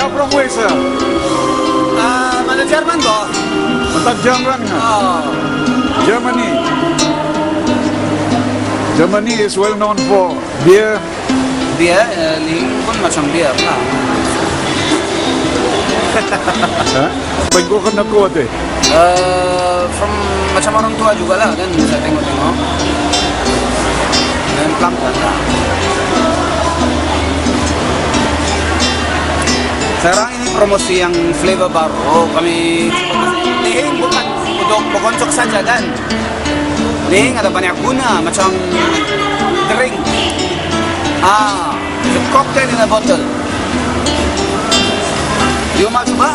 are from where, sir? Mana Jerman ko? Matag German nga. Germany. Germany is well known for beer. Beer, ling pun macam beer lah. Pagko ka na kuwat eh. From macam orang tua juga lah kan, saya tengok-tengok. Dan pelan-pelan lah. Sekarang ini promosi yang flavor baru. Kami lihing bukan untuk berkoncok saja kan. Lihing ada banyak guna macam drink. It's a cocktail in a bottle. You mau coba?